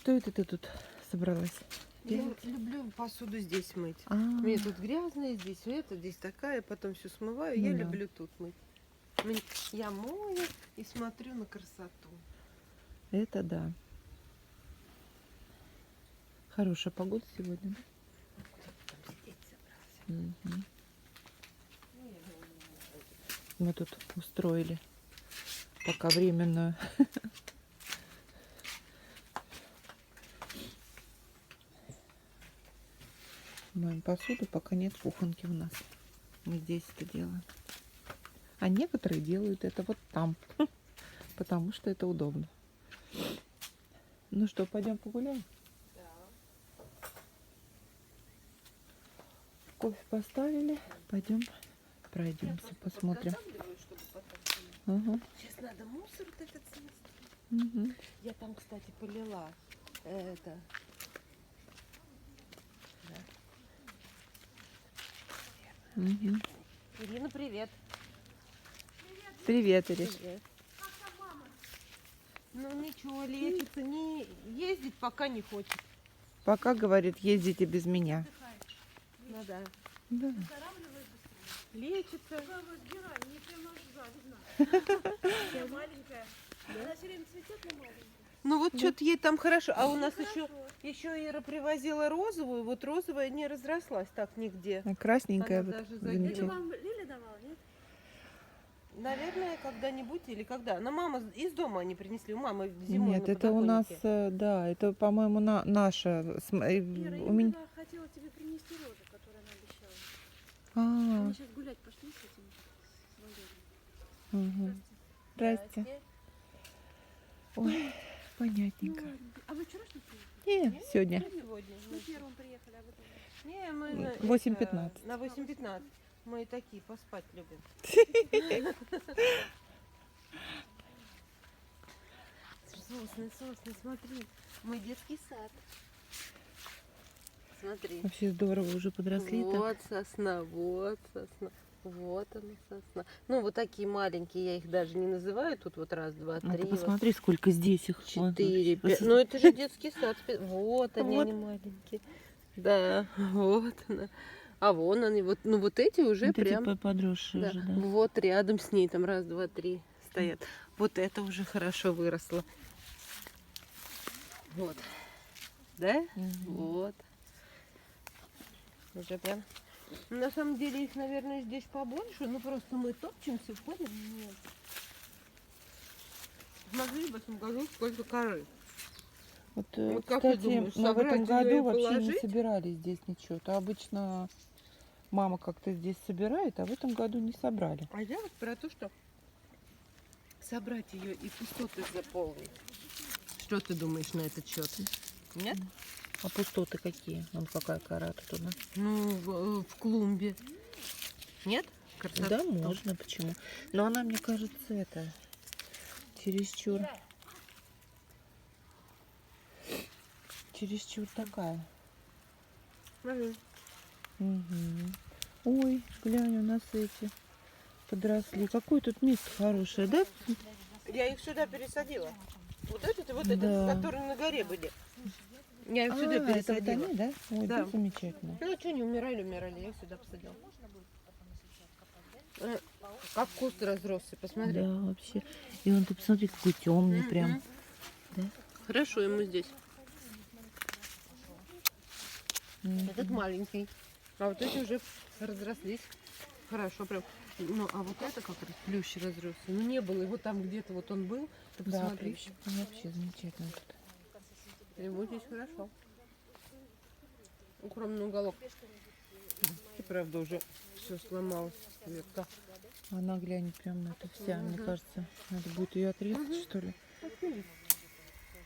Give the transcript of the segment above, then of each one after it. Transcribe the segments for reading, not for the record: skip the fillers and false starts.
что это ты тут собралась? Я люблю посуду здесь мыть. А, Мне тут грязно, здесь это, здесь такая, потом все смываю. Я Ну да. люблю тут мыть. Я мою и смотрю на красоту. это да. Хорошая погода сегодня, да? Кто-то там сидеть собрался. Мгм. Мы тут устроили пока временную. Моем посуду, пока нет кухонки у нас. Мы здесь это делаем. А некоторые делают это вот там, потому что это удобно. Ну что, пойдем погуляем? Кофе поставили. Пойдем пройдемся, посмотрим. Ага. Сейчас надо мусор вот этот снести. Мгм. Я там, кстати, полила это. Мгм. Ирина, привет. Привет, Ириш. Привет. Ну ничего, лечится, не ездить пока не хочет. Пока, говорит, ездите без меня. Ну да. Да. Лечится. Маленькая. Она все время цветет, но маленькая. Ну вот что-то ей там хорошо. А у нас еще Ира привозила розовую. Вот розовая не разрослась так нигде. А красненькая Она вот даже Это замечательно. вам Лиля давала, нет? Наверное, когда-нибудь или когда. Но мама из дома они принесли. У мамы зимой Нет, на это у нас, подоконнике. да, это, по-моему, наша. Ира, У я меня. когда хотела тебе принести розы, которые она обещала. А, Они сейчас гулять пошли с этим, с Валерией. ага. Здрасте. Ой, понятненько. А вы вчерашний приехали? Не, сегодня. Сегодня. Мы первым приехали, а вы там. Не, мы 8:15. на 8:15. Мы такие поспать любим. Сосны, смотри. Мой детский сад. Смотри. Вообще здорово, уже подросли так. Вот сосна, вот сосна. Вот она сосна. Ну, вот такие маленькие, я их даже не называю. Тут вот раз, два, А ты три, вот посмотри, сколько здесь их. Вон. 4, 5. Ну, это же детский сад. Вот они, Вот. они маленькие. Да, вот она. А вон они, вот, ну вот эти уже Вот эти прям. подросшие Да. уже, да. Вот рядом с ней, там раз, два, три стоят. Вот это уже хорошо выросло. Вот. Да? Вот. Уже прям. На самом деле их, наверное, здесь побольше, но просто мы топчемся, входим. Нет. Смотри, в этом году сколько коры. Вот, Вот как ты кстати, думаешь, мы в этом собрать её и году вообще не положить? собирали здесь ничего. То обычно мама как-то здесь собирает, а в этом году не собрали. А я вот про то, что собрать ее и пустоты заполнить. Что ты думаешь на этот счет? Нет? А пустоты какие? Вон какая кора тут у нас. Ну, в клумбе. Нет? Красота. Да, можно, почему? Но она, мне кажется, это чересчур такая. Смотри. Мгм. Ой, глянь, у нас эти подросли. Какое тут место хорошее, да? Я их сюда пересадила. Вот этот и вот Да. этот, которые на горе были. Я их сюда это вот пересадила. они, да? Ой, Да. да, замечательно. Ну что, не умирали, я их сюда посадила. Как куст разросся, посмотри. Да, вообще. И он, ты посмотри, какой темный Мгм. прям. Да? Хорошо ему здесь. Мгм. Этот маленький. А вот эти уже разрослись. Хорошо прям. Ну, а вот это как раз плющ разросся. Ну, не было его там где-то, вот он был. Ты Да, посмотри. плющ. Вообще замечательно тут. Ему здесь хорошо. Укромный уголок. И правда уже все сломалось. Ветка. Она, глянь, прям это вся, мне Мгм. кажется, надо будет ее отрезать, Мгм. что ли.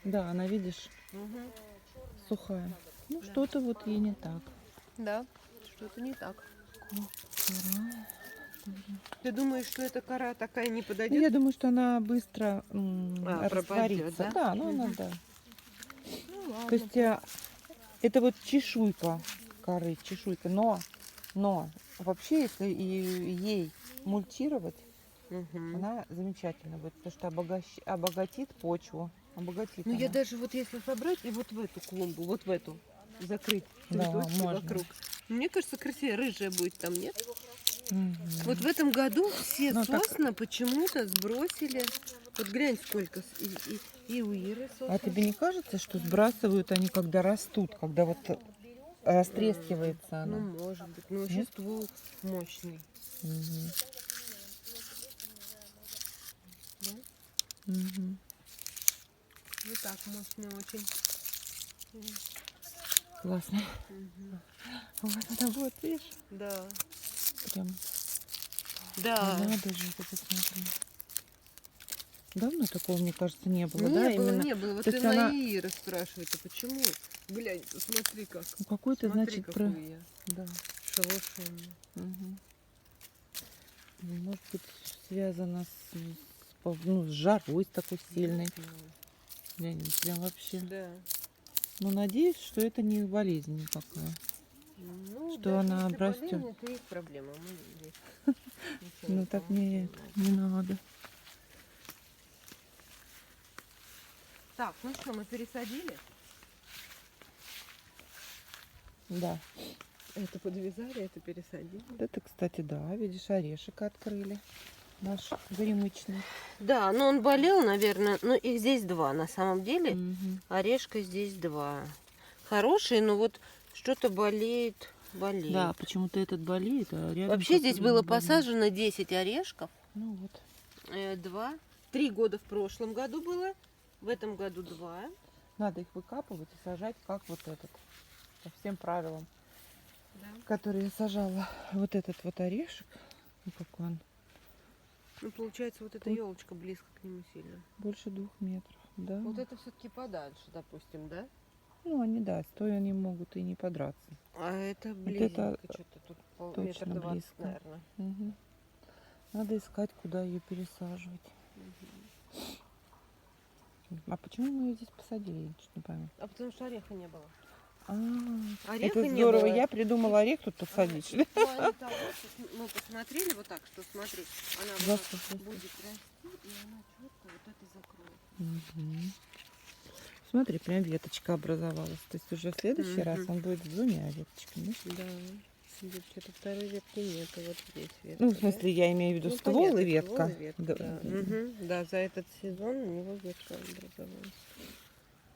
Да, она, видишь, Мгм. сухая. Ну, что-то вот ей не так. Да, что-то не так. Кора. Ты думаешь, что эта кора такая не Ну, подойдет? я думаю, что она быстро Пропадет, растворится. да? Да, ну она, Мгм. да. Ну, ладно. То есть это вот чешуйка коры, чешуйка. Но вообще, если ей мульчировать, Мгм. она замечательно будет, потому что обогатит почву. Обогатит Ну, я она. даже вот если собрать и вот в эту клумбу, вот в эту, закрыть Да, цветочки можно. вокруг. Мне кажется, красивее рыжая будет там, нет? Мгм. Вот в этом году все Ну, так- сосны почему-то сбросили. Вот глянь, сколько. И у Иры сосен. А тебе не кажется, что сбрасывают они, когда растут, когда вот растрескивается Ну, она? может быть. Но вообще Нет? ствол мощный. Мгм. Да? Мгм. Вот так мощный очень. Классно. Мгм. Вот это вот, видишь, Да. прям Да. надо же, ты посмотри. Давно такого, мне кажется, не было, Не да? было, Именно. не было. Вот То ты есть на она- Иры спрашиваете, почему? Глянь, смотри как. Ну, какой-то, Смотри, значит, какую я. Да. Шелушенную. Мгм. Ну, может быть, связано с жарой такой сильной. Я не прям вообще. Да. Ну, надеюсь, что это не болезнь никакая. Ну, Что даже она если обрастет. болезнь, это их проблема. Мы здесь ничего Ну, так помочь не можем. не надо. Так, ну что, мы пересадили? Да. Это подвязали, это пересадили. Вот это, кстати, да, видишь, орешек открыли. Наш горемычный. Да, но он болел, наверное. Ну, их здесь два на самом деле. Мгм. Орешка здесь два. Хорошие, но вот что-то болеет. Да, почему-то этот болеет, а рядом Вообще здесь который было не болеет. посажено 10 орешков. Ну вот. 3 года в прошлом году было. В этом году 2. Надо их выкапывать и сажать, как вот этот. По всем правилам, Да. которые я сажала. Вот этот вот орешек. Ну, какой он? Ну, получается, вот эта Вот. елочка близко к нему сильно. Больше 2 метров. Да. Вот это все-таки подальше, допустим, да? Ну, они, да, стоя они могут и не подраться. А это это близко, что-то тут точно метр 20, близко. наверное. Мгм. Надо искать, куда ее пересаживать. А почему мы ее здесь посадили? Я чуть не пойму. А потому что ореха не было. А, Ореха это не здорово. было. Я придумала орех тут посадить. В плане того, что мы посмотрели вот так, что смотри, она вот Да, так слушай. будет расти, и она четко вот это закроет. Мгм. Смотри, прям веточка образовалась. То есть уже в следующий раз Мгм. он будет с 2 веточками. Да. Здесь что-то второй ветки нет, а вот здесь ветка. Ну, в смысле, я имею в виду Ну, ствол понятно, и ветка. ствол и ветка, Да. да. Мгм. Да, за этот сезон у него ветка образовалась.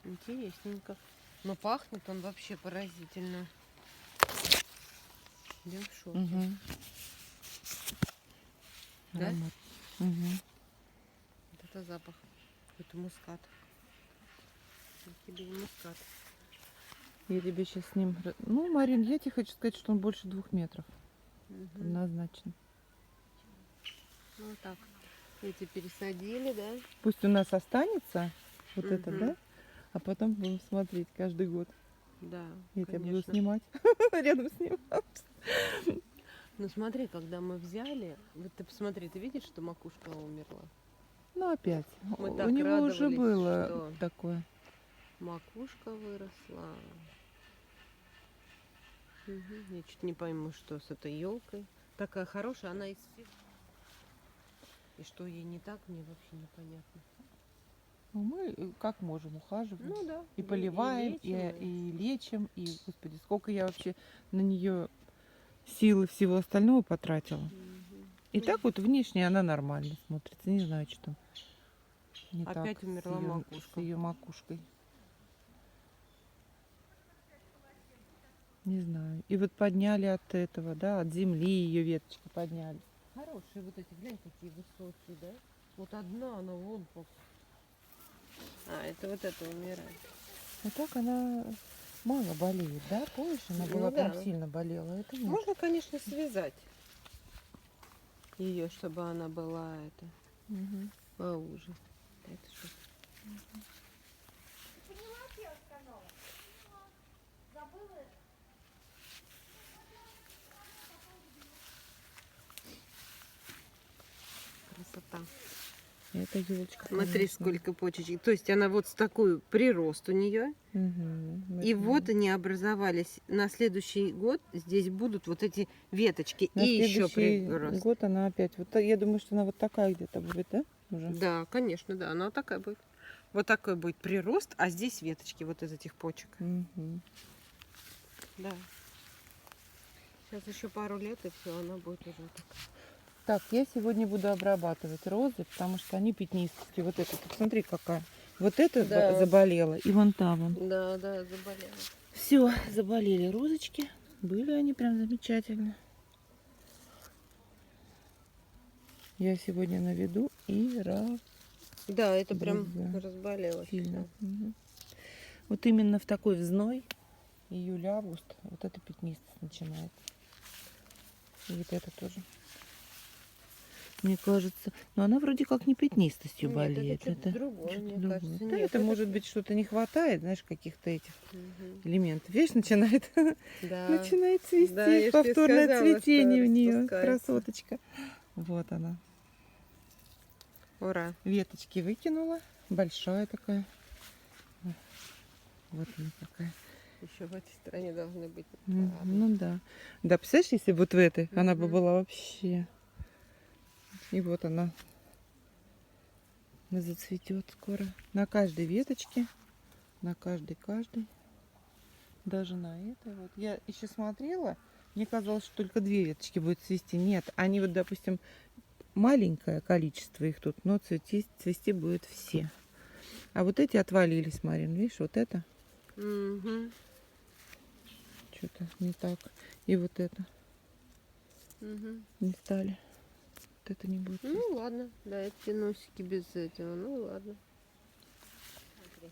Интересненько. Но пахнет он вообще поразительно. Я в шоке. Мгм. Да? Аромат. Мгм. Вот это запах. Какой-то мускат. Вот тебе и мускат. Я тебе сейчас с ним... Ну, Марин, я тебе хочу сказать, что он больше 2 метров. Мгм. Однозначно. Ну вот так. Эти пересадили, да? Пусть у нас останется вот это, Мгм. да? А потом будем смотреть каждый год. Да, Я тебя буду конечно. снимать рядом с ним. Ну смотри, когда мы взяли, вот ты посмотри, ты видишь, что макушка умерла? Ну, опять. Мы У так него уже радовались, было что- такое. Макушка выросла. Мгм. Я чуть не пойму, что с этой елкой. Такая хорошая, она из фиг. И что ей не так, мне вообще непонятно. Ну, мы как можем ухаживаем. Ну да. И поливаем, лечим, и лечим, и, господи, сколько я вообще на нее силы всего остального потратила. Мгм. И так вот внешне она нормально смотрится. Не знаю, что там не Опять так умерла макушка. с ее макушкой. Не знаю. И вот подняли от этого, да, от земли ее веточки подняли. Хорошие вот эти, глянь, какие высокие, да? Вот одна, она вон как. А, это вот это умирает. А так она мало болеет, да? Помнишь, она Ну была прям да. сильно болела. Это нет. Можно, конечно, связать ее, чтобы она была это Мгм. поуже. Это что? Поняла, что я сказала? Забыла? Красота. Это елочка. Смотри, сколько почечек. То есть она вот с такой прирост у нее. И вот они образовались. На следующий год здесь будут вот эти веточки. на И еще следующий прирост. год она опять. Вот я думаю, что она вот такая где-то будет, да? Уже. Да, конечно, да. Она такая будет. Вот такой будет прирост, а здесь веточки вот из этих почек. Мгм. Да. Сейчас еще пару лет, и все, она будет уже так. Так, я сегодня буду обрабатывать розы, потому что они пятнистые. Вот эта, посмотри, какая. Вот эта Да. заболела, и вон там вон. Да, да, заболела. Все, заболели розочки. Были они прям замечательно. Я сегодня наведу и Да, это прям Друзья. разболелась. сильно. всё. Мгм. Вот именно в такой взной, июль-август, вот эта пятнистость начинается. И вот это тоже. Мне кажется, но она вроде как не пятнистостью Нет, болеет. это что-то другое, что-то мне другое. кажется. Да, Нет, это может быть что-то не хватает, знаешь, каких-то этих Мгм. элементов. Видишь, начинает, Да. начинает цвести, Да, я ж тебе повторное сказала, цветение что у нее, распускается. красоточка. Вот она. Ура. Веточки выкинула, большая такая. Вот она какая. Еще в этой стороне должны быть. Ну да. Да, представляешь, если вот в этой, она бы Мгм. была вообще. И вот она зацветет скоро. На каждой веточке, на каждой. Даже на этой вот. Я еще смотрела, мне казалось, что только 2 веточки будет цвести. Нет, они вот, допустим, маленькое количество их тут, но цвести будет все. А вот эти отвалились, Марин, видишь, вот это Мгм. что-то не так. И вот это Мгм. не стали. Вот это не будет. Ну ладно, да, эти носики без этого, ну ладно. Смотри.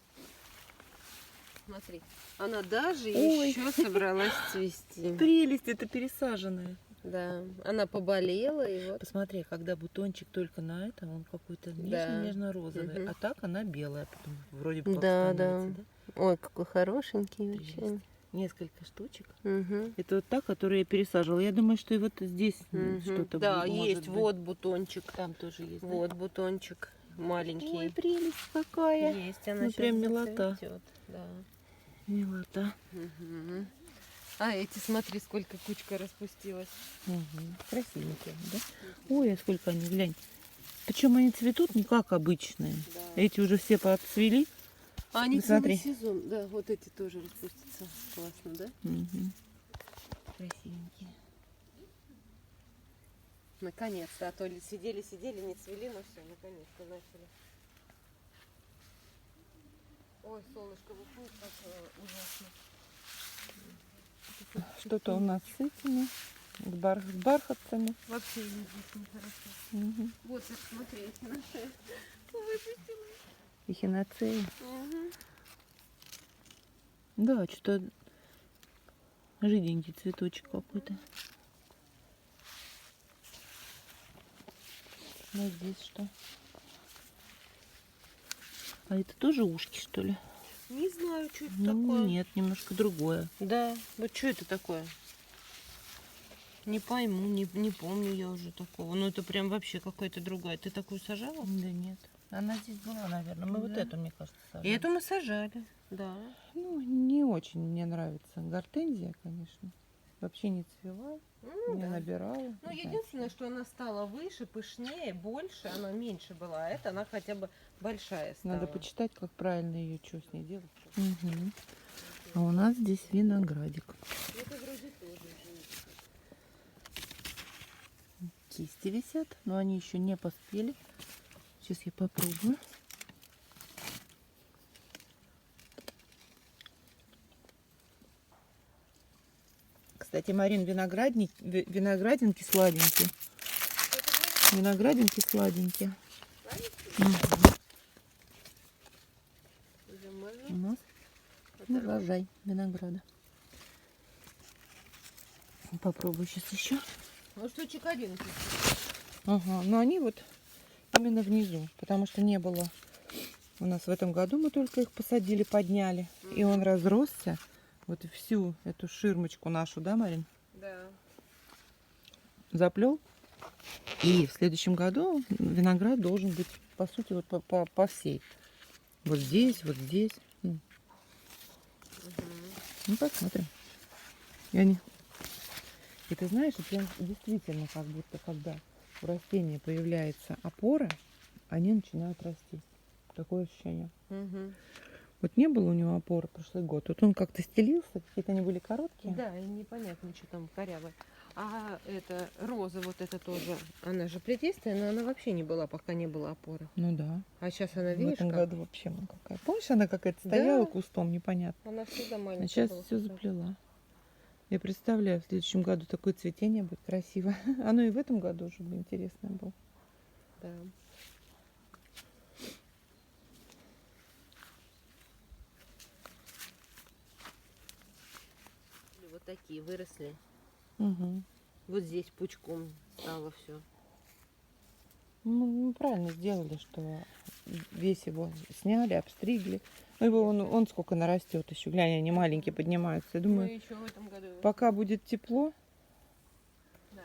Смотри. Она даже Ой. еще собралась цвести. Прелесть, это пересаженная. Да, она поболела и вот. Посмотри, когда бутончик только на этом, он какой-то Да. нежно-розовый, Мгм. а так она белая, потом вроде бы как Да, становится, да? Ой, какой хорошенький вообще. Прелесть. Несколько штучек. Мгм. Это вот та, которую я пересаживала. Я думаю, что и вот здесь Мгм. что-то Да, может есть, быть. вот бутончик. Там тоже есть. да? Вот бутончик маленький. Ой, прелесть какая. Есть, она Ну, сейчас прям милота. зацветет. Да. Милота. Мгм. А эти, смотри, сколько кучка распустилась. Угу. Красивенькие, да? Ой, а сколько они, глянь. Причем они цветут не как обычные. Да. Эти уже все подцвели. А они Смотри. целый сезон. Да, вот эти тоже распустятся. Классно, да? Угу. Красивенькие. Наконец-то. А то ли сидели, не цвели, но все, наконец-то начали. Ой, солнышко выходит, как ужасно. Что-то у нас с этими, с бархатцами. Вообще здесь нехорошо. Угу. Вот, так смотри, на шею. Выпустила. Эхиноцеи. Угу. Да, что-то жиденький цветочек какой-то. Ну, здесь что? А это тоже ушки, что ли? Не знаю, что это Ну, такое. нет, немножко другое. Да, вот что это такое? Не пойму, не помню я уже такого. Ну это прям вообще какое-то другое. Ты такую сажала? Да нет. Она здесь была, наверное. Мы вот Да. эту, мне кажется, И сажали. эту мы сажали, да. Ну, не очень мне нравится. Гортензия, конечно. Вообще не цвела, Ну, не да. набирала. Ну, не знаю. единственное, что она стала выше, пышнее, больше, она меньше была. А это она хотя бы большая стала. Надо почитать, как правильно ее что с ней делать. Мгм. А у нас здесь виноградик. Это вроде тоже. Кисти висят, но они еще не поспели. Сейчас я попробую. Кстати, Марин, виноградинки сладенькие. Виноградинки сладенькие. Мгм. Уже можно У нас оторвать? урожай винограда. Попробую сейчас еще. Ну, штучек 11. Ага, но они вот именно внизу, потому что не было у нас в этом году, мы только их посадили, подняли, и он разросся. Вот и всю эту ширмочку нашу, да, Марин, Да. заплел. И в следующем году виноград должен быть, по сути, вот по всей. Вот здесь, вот здесь. Ну, посмотрим. И ты знаешь, это действительно как будто, когда у растения появляется опора, они начинают расти. Такое ощущение. Мгм. Вот не было у него опоры прошлый год. Вот он как-то стелился, какие-то они были короткие. Да, и непонятно, что там корявое. А это роза, вот это тоже, она же плетистая, но она вообще не была, пока не было опоры. Ну да. А сейчас она, В видишь, этом как? году вообще вон какая. Помнишь, она какая-то стояла Да. кустом, непонятно. Она всегда А маленькая сейчас была. все заплела. Я представляю, в следующем году такое цветение будет красиво. Оно и в этом году уже бы интересное было. Да. Вот такие выросли. Угу. Вот здесь пучком стало все. Ну, мы правильно сделали, что весь его сняли, обстригли. Ну, его он сколько нарастет еще. Глянь, они маленькие поднимаются. Я думаю, Мы еще в этом году. пока будет тепло, Да.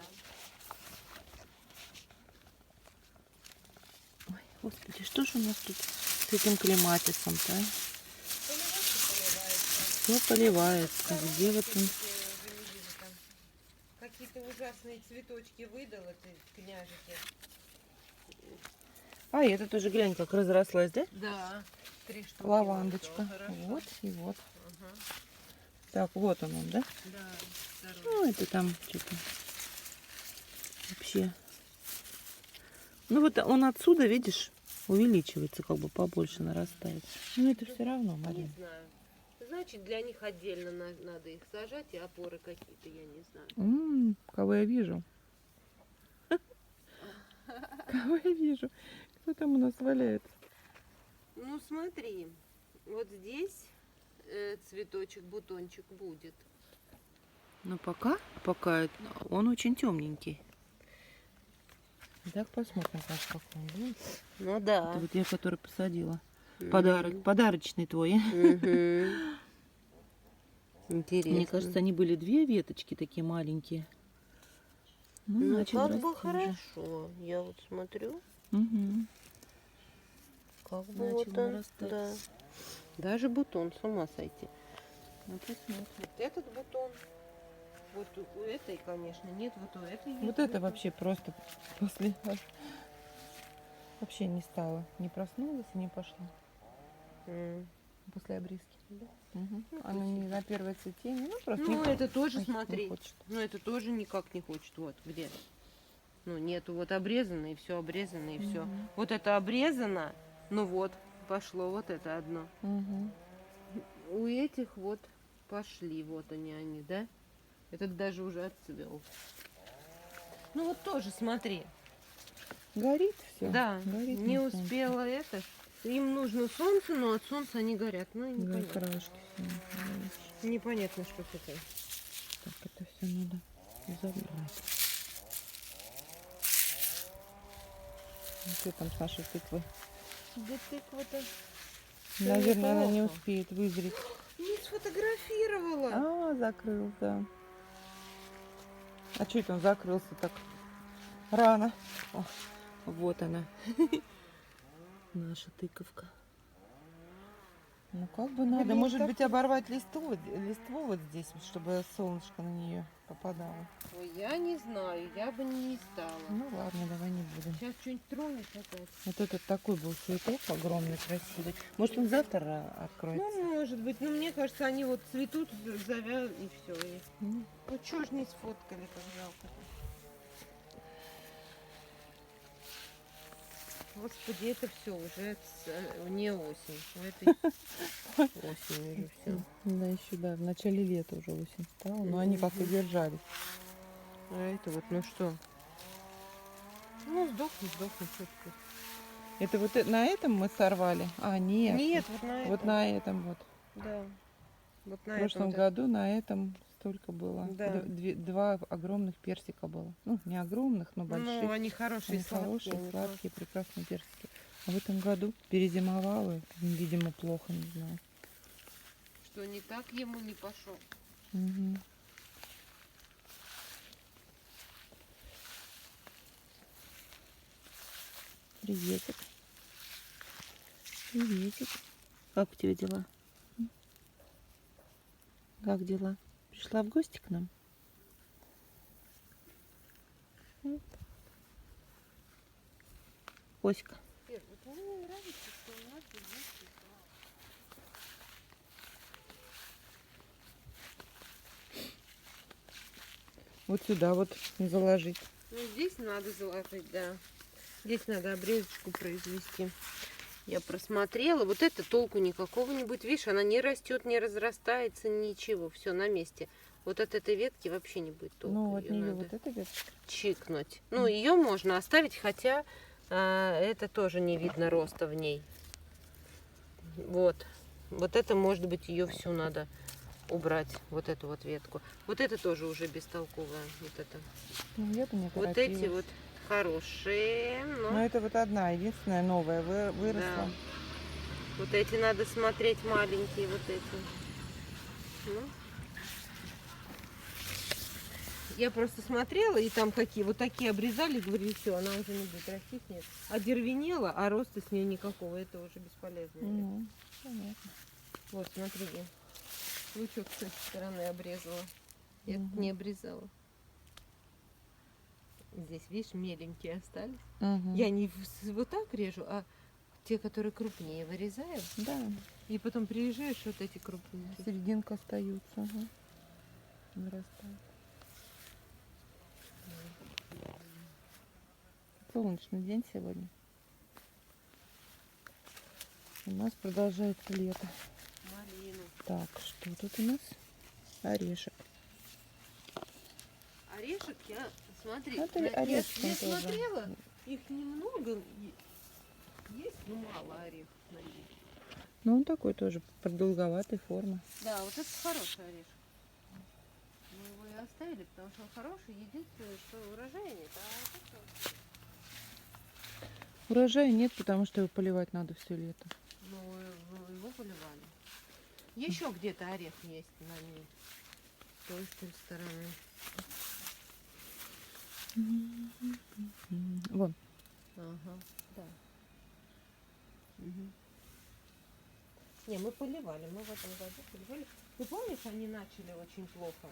Господи, что же у нас тут с этим клематисом-то? Все поливается. Где вот он? Какие-то ужасные цветочки выдал этой княжике. А, это тоже, глянь, как разрослась, да? Да. 3 штуки. Лавандочка. выдала, хорошо. Вот и вот. Ага. Так, вот он, да? Да, второй. Ну, это там что-то вообще. Ну, вот он отсюда, видишь, увеличивается, как бы побольше нарастает. Ну, это все равно, Не Марина. знаю. Значит, для них отдельно надо их сажать, и опоры какие-то, я не знаю. Кого я вижу? Кого я вижу? Кто там у нас валяется? Ну, смотри, вот здесь цветочек, бутончик будет. Ну, пока он очень темненький. Так посмотрим, как он будет. Ну да. Это вот я, который посадила. Подарок, подарочный твой. Интересно. Мне кажется, они были 2 веточки такие маленькие. Ну, начал как бы расти уже. хорошо. Я вот смотрю, Мгм. как бы Начал вот он. нарастать. Да. Даже бутон, с ума сойти. Ну, посмотрим. Вот этот бутон. Вот у этой, конечно, нет, вот у этой есть Вот это бутон. вообще просто после... Вообще не стало. Не проснулась и не пошла. М. После обрезки. Да. Угу. Она не на первое цветение. Ну, просто Ну, не, это тоже, не смотри. хочет. Ну, это тоже никак не хочет. Вот, где? Ну, нету. Вот обрезано, и все обрезано, и все. Мгм. Вот это обрезано, ну вот, пошло вот это одно. Мгм. У этих вот пошли, вот они, да? Этот даже уже отцвел. Ну, вот тоже, смотри. Горит все. Да, горит не на солнце. успела это. Им нужно солнце, но от солнца они горят. Ну, Да, непонятно. краешки все. Непонятно, что с этим. Так, это все надо забрать. Ну, что там с нашей тыквой? Да тыква-то Наверное, она не неплохо. успеет вызреть. не сфотографировала. А, закрыл, да. А что это он закрылся так рано? О, вот она. Наша тыковка. Ну как бы надо, Блин, может так- быть, оборвать листву вот здесь, вот, чтобы солнышко на нее попадало. Ой, я не знаю, я бы не стала. Ну ладно, давай не будем. Сейчас что-нибудь тронет опять. Вот этот такой был цветок огромный, красивый. Может, он завтра откроется? Ну, может быть, но мне кажется, они вот цветут, завяз и все. Ну, Ну, чё ж не сфоткали, как жалко. Господи, это все уже не осень. У этой осень уже все. да, еще, да, в начале лета уже осень стала, но они как и держались. А это вот, ну что? Ну, сдохнет, что теперь. Это вот на этом мы сорвали? А, нет. Нет, вот на Вот этом. на этом вот. Да. Вот на В прошлом этом. году на этом столько было. Да. 2 огромных персика было. Ну, не огромных, но больших. Ну, они хорошие, Они хорошие, они сладкие, прекрасные персики. А в этом году перезимовало, видимо, плохо, не знаю. Что не так ему не пошел. Мгм. Приветик. Приветик. Как у тебя дела? Как дела? Пришла в гости к нам? Оська. Вот мне нравится, что у нас Вот сюда вот заложить. Ну, здесь надо заложить, да. Здесь надо обрезочку произвести. Я просмотрела. Вот это толку никакого не будет. Видишь, она не растет, не разрастается, ничего. Все на месте. Вот от этой ветки вообще не будет толку. Ну, от Её нее надо вот эта веточка. чикнуть. Ну, ее можно оставить, хотя это тоже не видно роста в ней. Вот. Вот это, может быть, ее всю надо убрать. Вот эту вот ветку. Вот это тоже уже бестолковая. Вот это. Ну, я бы не Вот торопилась. эти вот хорошие. Но... Но это вот одна, единственная новая выросла. Да. Вот эти надо смотреть, маленькие вот эти. Ну. Я просто смотрела, и там какие вот такие обрезали, говорили, все, она уже не будет расти, нет. Одервенела, а роста с нее никакого, это уже бесполезно. Ну, понятно. Вот, смотри, лучок с этой стороны обрезала. Я Мгм. не обрезала. Здесь, видишь, меленькие остались. Мгм. Я не вот так режу, а те, которые крупнее, вырезаю. Да, И потом приезжаешь, вот эти крупнее. серединка остаются. Ага. Вырастает. Солнечный день сегодня. У нас продолжается лето. Малину. Так, что тут у нас? Орешек. Орешек я, смотри, Это я орешки тоже. смотрела, их немного есть, но мало орехов на них. Ну, он такой тоже продолговатой формы. Да, вот это хороший орешек. Мы его и оставили, потому что он хороший. Единственное, что урожая нет, а вот это... Урожая нет, потому что его поливать надо все лето. Ну, его поливали. Еще где-то орех есть на ней. С той, что ли, стороны. Вон. Ага, да. Не, мы поливали, мы в этом году поливали. Ты помнишь, они начали очень плохо?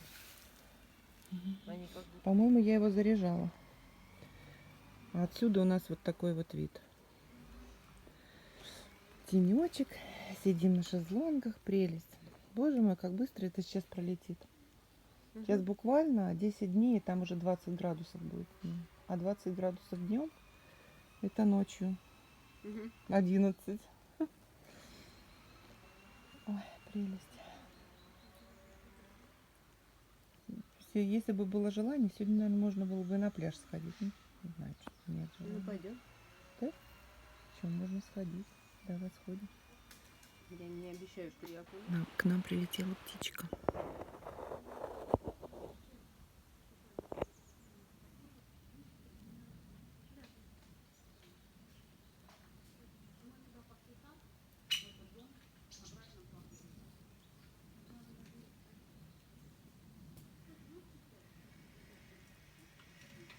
Они как будто... По-моему, я его заряжала. А отсюда у нас вот такой вот вид. Тенечек. Сидим на шезлонгах. Прелесть. Боже мой, как быстро это сейчас пролетит. Сейчас буквально 10 дней, и там уже 20 градусов будет. А 20 градусов днем это ночью. 11. Ой, прелесть. Если бы было желание, сегодня, наверное, можно было бы на пляж сходить. Ну, не знаю, что нет Ну, желания. пойдем. Чем можно сходить? Давай сходим. Я не обещаю, что я пойду. К нам прилетела птичка.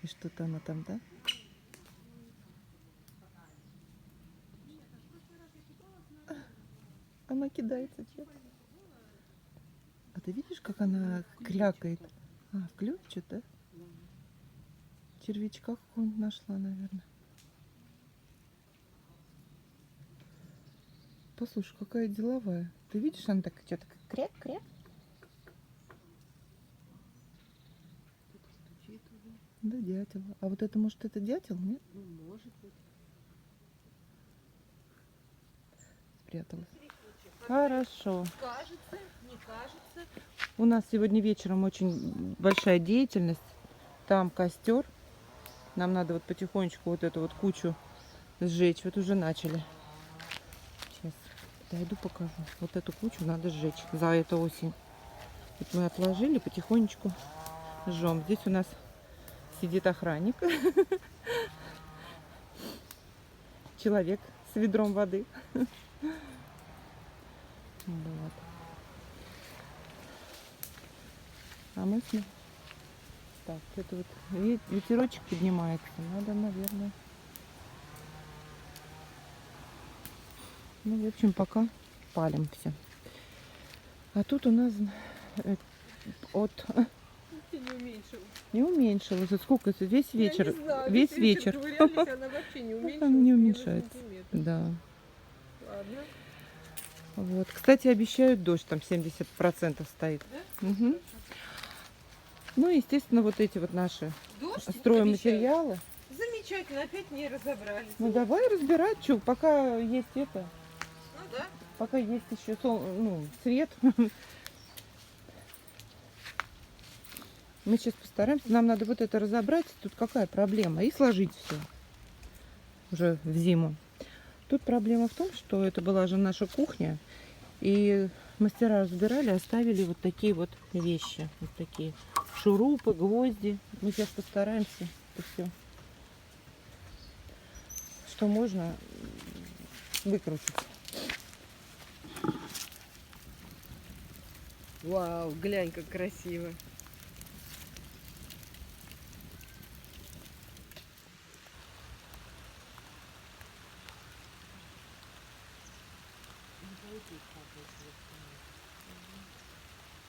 И что-то она там, да? Она кидается чем-то. А ты видишь, как она крякает? А, в клювчик, да? Червячка какого-нибудь нашла, наверное. Послушай, какая деловая. Ты видишь, она так что-то кряк-кряк. Стучит уже. Да, дятел. А вот это, может, это дятел, нет? Ну, может быть. Спряталась. Хорошо. Кажется, не кажется. У нас сегодня вечером очень большая деятельность. Там костер. Нам надо вот потихонечку вот эту вот кучу сжечь. Вот уже начали. Сейчас дойду, покажу. Вот эту кучу надо сжечь за эту осень. Вот мы отложили, потихонечку жжем. Здесь у нас сидит охранник. Человек с ведром воды. Вот. А мы с ним... Так, это вот ветерочек поднимается. Надо, наверное... Ну, в общем, пока палим все. А тут у нас от... Ты не уменьшила. Не уменьшилось. Вот сколько это? Весь вечер. Я не знаю, Весь вечер. ковырялись, она вообще не уменьшилась. Она не ни на уменьшается. сантиметр. Да. Ладно. Вот. Кстати, обещают дождь, там 70% стоит. Мгм. Ну, естественно, вот эти вот наши Дождь стройматериалы. обещают. Замечательно, опять не разобрались. Ну, давай разбирать, что, пока есть это, Ну да. пока есть еще свет. Мы сейчас постараемся, нам надо вот это разобрать, тут какая проблема, и сложить все уже в зиму. Тут проблема в том, что это была же наша кухня, и мастера разбирали, оставили вот такие вот вещи, вот такие шурупы, гвозди. Мы сейчас постараемся это все, что можно, выкрутить. Вау, глянь, как красиво.